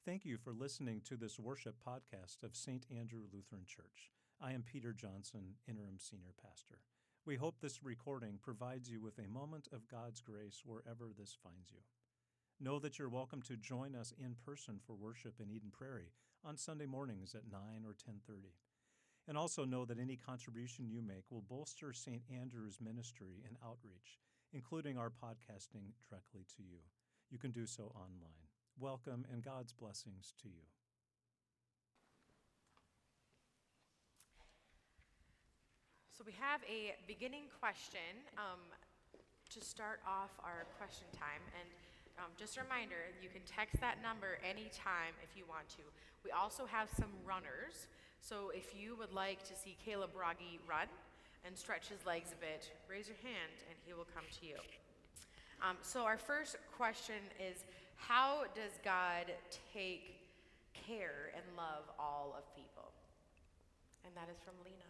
Thank you for listening to this worship podcast of St. Andrew Lutheran Church. I am Peter Johnson, Interim Senior Pastor. We hope this recording provides you with a moment of God's grace wherever this finds you. Know that you're welcome to join us in person for worship in Eden Prairie on Sunday mornings at 9 or 10:30. And also know that any contribution you make will bolster St. Andrew's ministry and outreach, including our podcasting directly to you. You can do so online. Welcome and God's blessings to you. So we have a beginning question to start off our question time. And just a reminder, you can text that number anytime if you want to. We also have some runners. So if you would like to see Caleb Bragi run and stretch his legs a bit, raise your hand and he will come to you. So our first question is, how does God take care and love all of people? And that is from Lena.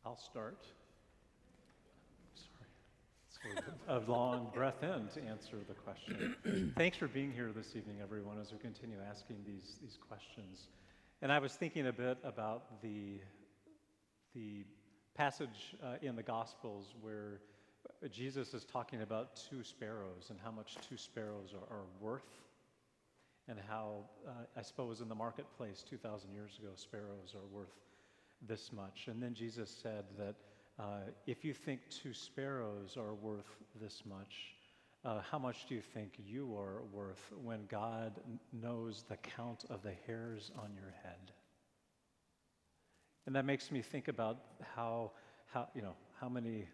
I'll start. Sorry. It's a long breath in to answer the question. Thanks for being here this evening, everyone, as we continue asking these questions. And I was thinking a bit about the passage in the Gospels where Jesus is talking about two sparrows and how much two sparrows are worth, and how, I suppose, in the marketplace 2,000 years ago, sparrows are worth this much. And then Jesus said that if you think two sparrows are worth this much, how much do you think you are worth when God knows the count of the hairs on your head? And that makes me think about how many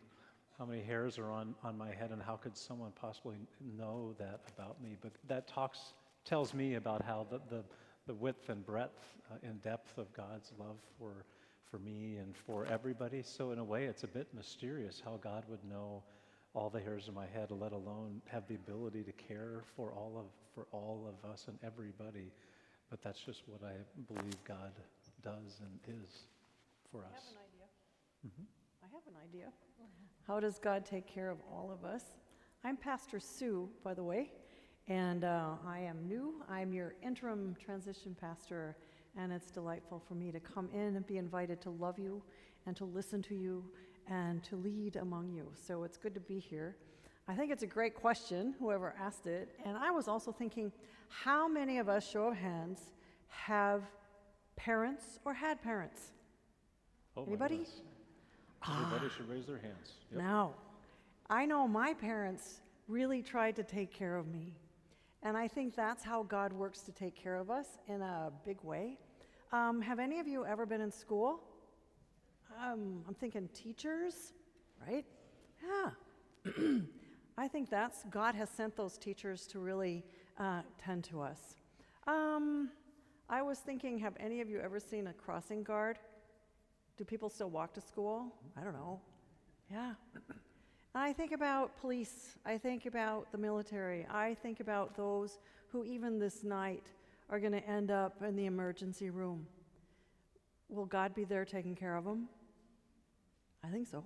hairs are on my head, and how could someone possibly know that about me? But that tells me about how the width and breadth and depth of God's love for me and for everybody. So in a way, it's a bit mysterious how God would know all the hairs on my head, let alone have the ability to care for all of us and everybody. But that's just what I believe God does and is for us. I have an idea. Mm-hmm. I have an idea. How does God take care of all of us? I'm Pastor Sue, by the way, and I am new. I'm your interim transition pastor, and it's delightful for me to come in and be invited to love you and to listen to you and to lead among you. So it's good to be here. I think it's a great question, whoever asked it. And I was also thinking, how many of us, show of hands, have parents or had parents? Oh, anybody? Everybody should raise their hands. Yep. Now, I know my parents really tried to take care of me. And I think that's how God works to take care of us in a big way. Have any of you ever been in school? I'm thinking teachers, right? Yeah. I think God has sent those teachers to really tend to us. I was thinking, have any of you ever seen a crossing guard? Do people still walk to school? I don't know. Yeah. I think about police. I think about the military. I think about those who even this night are going to end up in the emergency room. Will God be there taking care of them? I think so.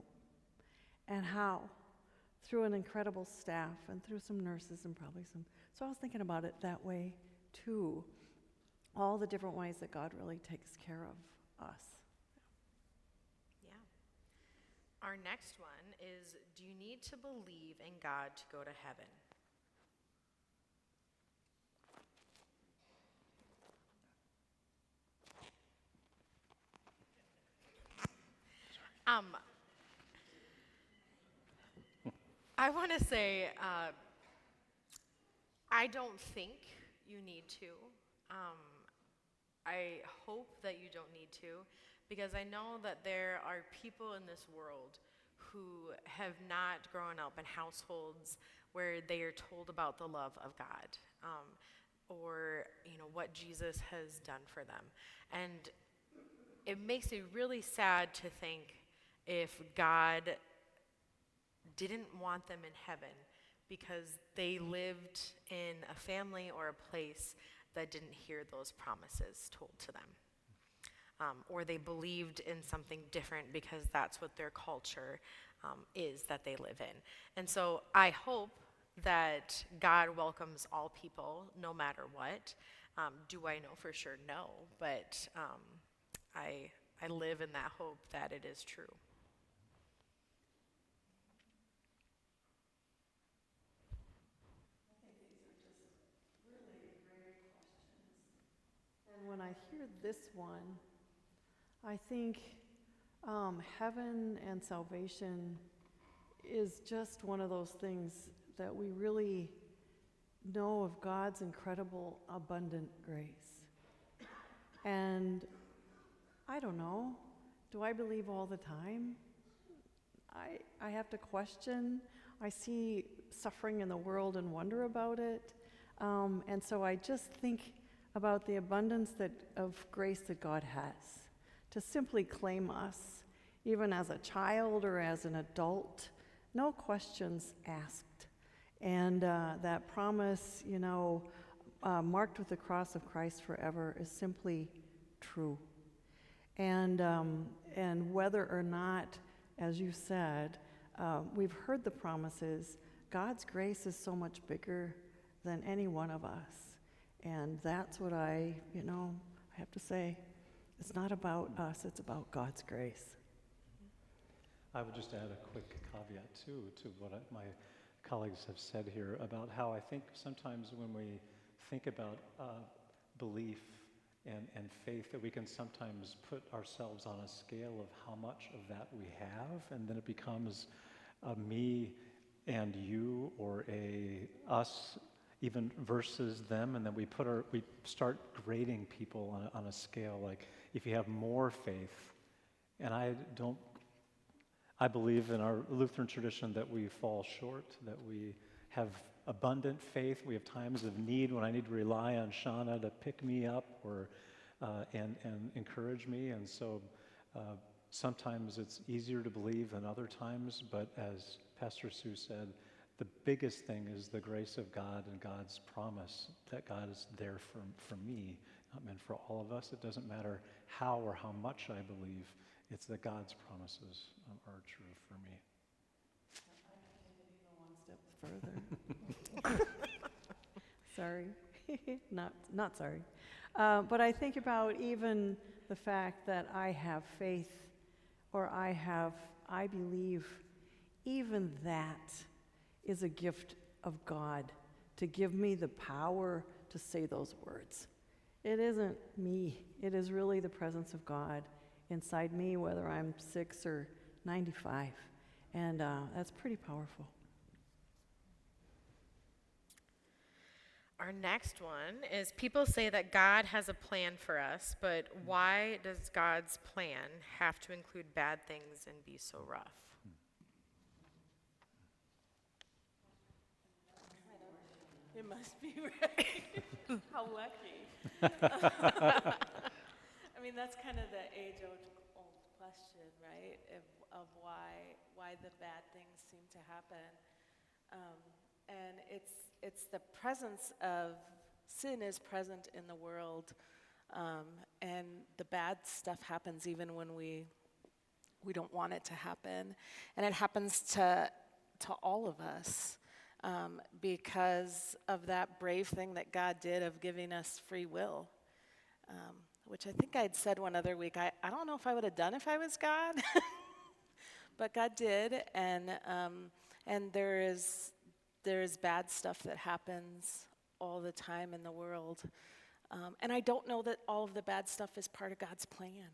And how? Through an incredible staff and through some nurses and probably some. So I was thinking about it that way too. All the different ways that God really takes care of us. Our next one is, do you need to believe in God to go to heaven? I want to say, I don't think you need to. I hope that you don't need to, because I know that there are people in this world who have not grown up in households where they are told about the love of God, or what Jesus has done for them. And it makes me really sad to think if God didn't want them in heaven because they lived in a family or a place that didn't hear those promises told to them. Or they believed in something different because that's what their culture is that they live in. And so I hope that God welcomes all people, no matter what. Do I know for sure? No, but I live in that hope that it is true. And when I hear this one, I think heaven and salvation is just one of those things that we really know of God's incredible, abundant grace. And I don't know, do I believe all the time? I have to question. I see suffering in the world and wonder about it. And so I just think about the abundance of grace that God has to simply claim us, even as a child or as an adult, no questions asked. And that promise, marked with the cross of Christ forever, is simply true. And whether or not, as you said, we've heard the promises, God's grace is so much bigger than any one of us. And that's what I have to say. It's not about us, it's about God's grace. I would just add a quick caveat, too, to what my colleagues have said here about how I think sometimes when we think about belief and faith, that we can sometimes put ourselves on a scale of how much of that we have, and then it becomes a me and you, or a us even versus them, and then we start grading people on a scale, like if you have more faith, and I believe in our Lutheran tradition that we fall short, that we have abundant faith. We have times of need when I need to rely on Shawna to pick me up or and encourage me. And so sometimes it's easier to believe than other times. But as Pastor Sue said, the biggest thing is the grace of God and God's promise that God is there for me, not meant for all of us. It doesn't matter how or how much I believe. It's that God's promises are true for me. I can take it even one step further. Sorry, not sorry. But I think about even the fact that I have faith, or I believe, even that is a gift of God to give me the power to say those words. It isn't me. It is really the presence of God inside me, whether I'm 6 or 95. And that's pretty powerful. Our next one is, people say that God has a plan for us, but why does God's plan have to include bad things and be so rough? It must be right. How lucky. I mean, that's kind of the age-old question, right? Of why the bad things seem to happen. And it's the presence of sin is present in the world, and the bad stuff happens even when we don't want it to happen, and it happens to all of us. Because of that brave thing that God did of giving us free will, which I think I'd said one other week. I don't know if I would have done if I was God, but God did, and there is bad stuff that happens all the time in the world, and I don't know that all of the bad stuff is part of God's plan.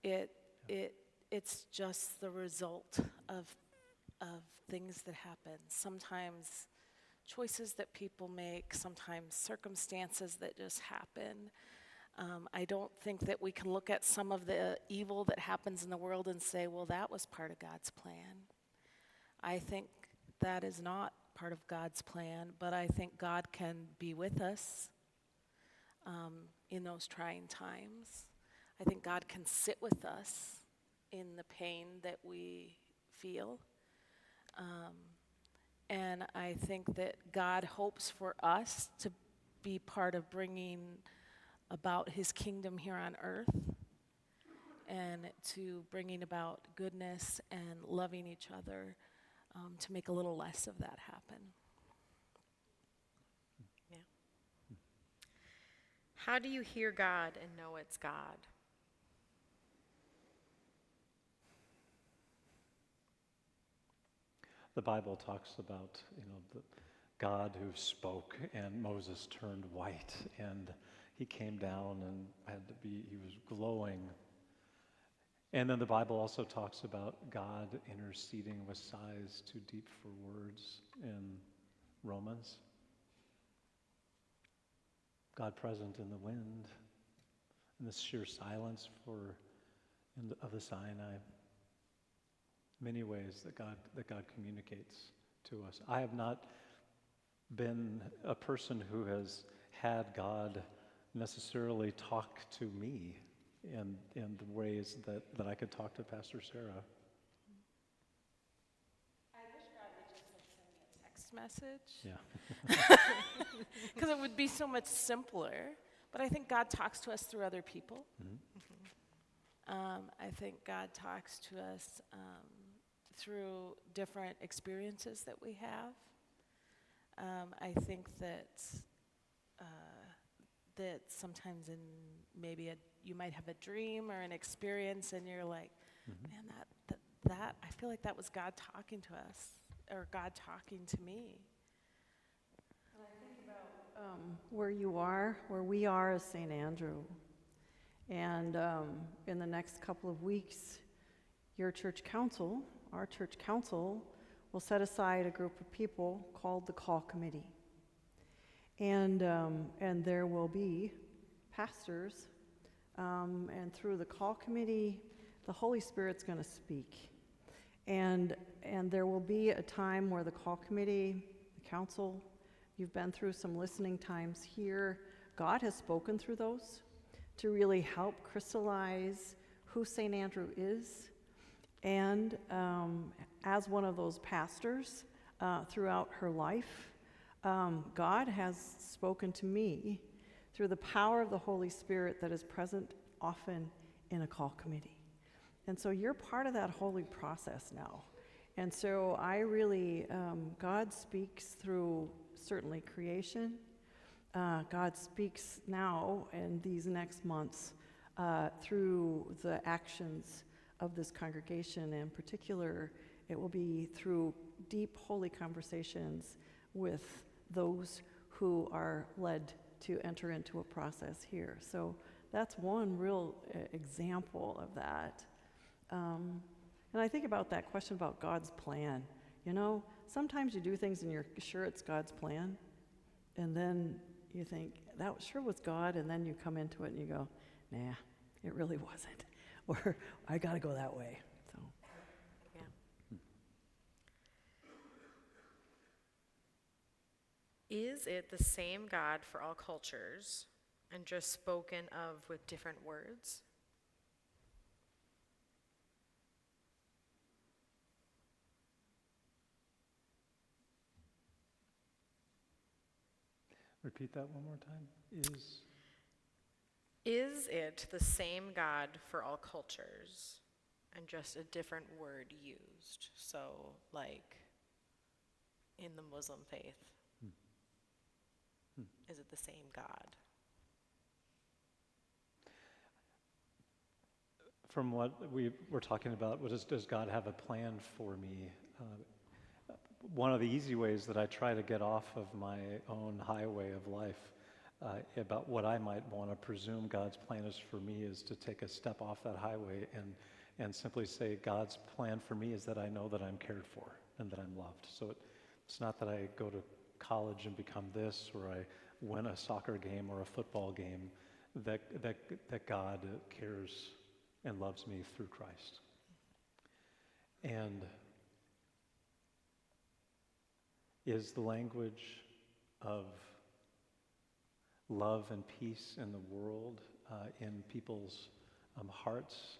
It's just the result of things that happen. Sometimes choices that people make, sometimes circumstances that just happen. I don't think that we can look at some of the evil that happens in the world and say, well, that was part of God's plan. I think that is not part of God's plan, but I think God can be with us in those trying times. I think God can sit with us in the pain that we feel. And I think that God hopes for us to be part of bringing about his kingdom here on earth. and to bringing about goodness and loving each other, to make a little less of that happen. Yeah. How do you hear God and know it's God? The Bible talks about, the God who spoke and Moses turned white and he came down and he was glowing. And then the Bible also talks about God interceding with sighs too deep for words in Romans. God present in the wind, in the sheer silence of the Sinai. Many ways that God communicates to us. I have not been a person who has had God necessarily talk to me in the ways that I could talk to Pastor Sarah. I wish God would just send me a text message. Yeah. Because it would be so much simpler. But I think God talks to us through other people. I think God talks to us through different experiences that we have. I think that sometimes in maybe you might have a dream or an experience, and you're like, man, that I feel like that was God talking to us, or God talking to me. And I think about where we are as St. Andrew. And in the next couple of weeks, our church council, will set aside a group of people called the Call Committee. And there will be pastors, and through the Call Committee, the Holy Spirit's going to speak. And there will be a time where the Call Committee, the council, you've been through some listening times here. God has spoken through those to really help crystallize who St. Andrew is. And as one of those pastors throughout her life, God has spoken to me through the power of the Holy Spirit that is present often in a call committee. And so you're part of that holy process now. And so I really, God speaks through certainly creation. God speaks now in these next months through the actions of this congregation. In particular, it will be through deep holy conversations with those who are led to enter into a process here. So that's one real example of that. And I think about that question about God's plan. Sometimes you do things and you're sure it's God's plan, and then you think, that sure was God, and then you come into it and you go, nah, it really wasn't. Or, I got to go that way. So. Yeah. Is it the same God for all cultures and just spoken of with different words? Repeat that one more time. Is it the same God for all cultures and just a different word used? So, like in the Muslim faith, is it the same God? From what we were talking about, does God have a plan for me? One of the easy ways that I try to get off of my own highway of life about what I might want to presume God's plan is for me is to take a step off that highway and simply say, God's plan for me is that I know that I'm cared for and that I'm loved. So it's not that I go to college and become this, or I win a soccer game or a football game, that God cares and loves me through Christ. And is the language of love and peace in the world, in people's hearts,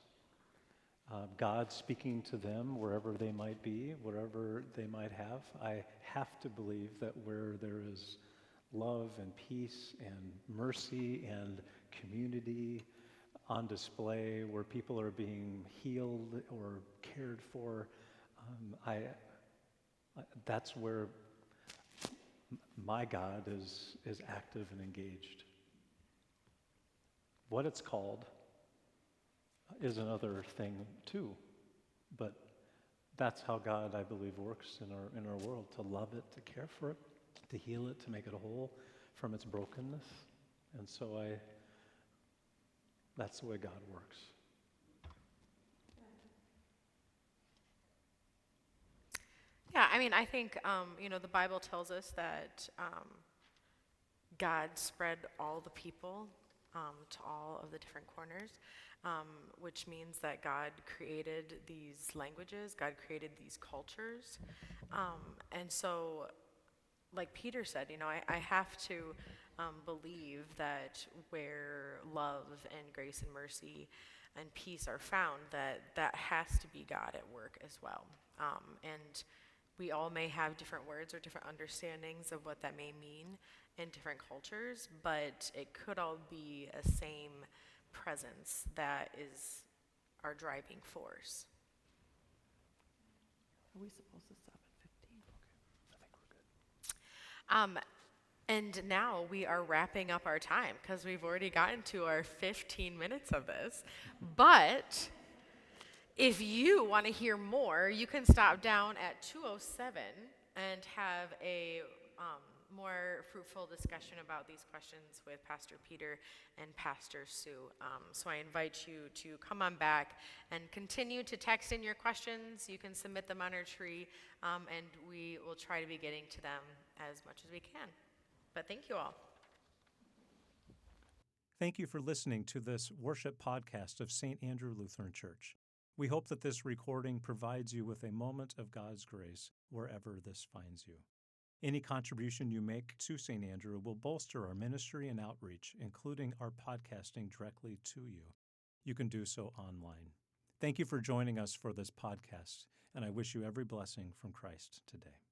God speaking to them wherever they might be, whatever they might have. I have to believe that where there is love and peace and mercy and community, on display, where people are being healed or cared for. That's where my God is active and engaged. What it's called is another thing too, but that's how God, I believe, works in our world, to love it, to care for it, to heal it, to make it whole from its brokenness. And so that's the way God works. Yeah, I mean, I think, the Bible tells us that God spread all the people to all of the different corners, which means that God created these languages, God created these cultures. And so, like Peter said, I have to believe that where love and grace and mercy and peace are found, that has to be God at work as well. And we all may have different words or different understandings of what that may mean in different cultures, but it could all be a same presence that is our driving force. Are we supposed to stop at 15? I think we're good. And now we are wrapping up our time because we've already gotten to our 15 minutes of this. But if you want to hear more, you can stop down at 207 and have a more fruitful discussion about these questions with Pastor Peter and Pastor Sue. So I invite you to come on back and continue to text in your questions. You can submit them on our tree, and we will try to be getting to them as much as we can. But thank you all. Thank you for listening to this worship podcast of St. Andrew Lutheran Church. We hope that this recording provides you with a moment of God's grace wherever this finds you. Any contribution you make to St. Andrew will bolster our ministry and outreach, including our podcasting directly to you. You can do so online. Thank you for joining us for this podcast, and I wish you every blessing from Christ today.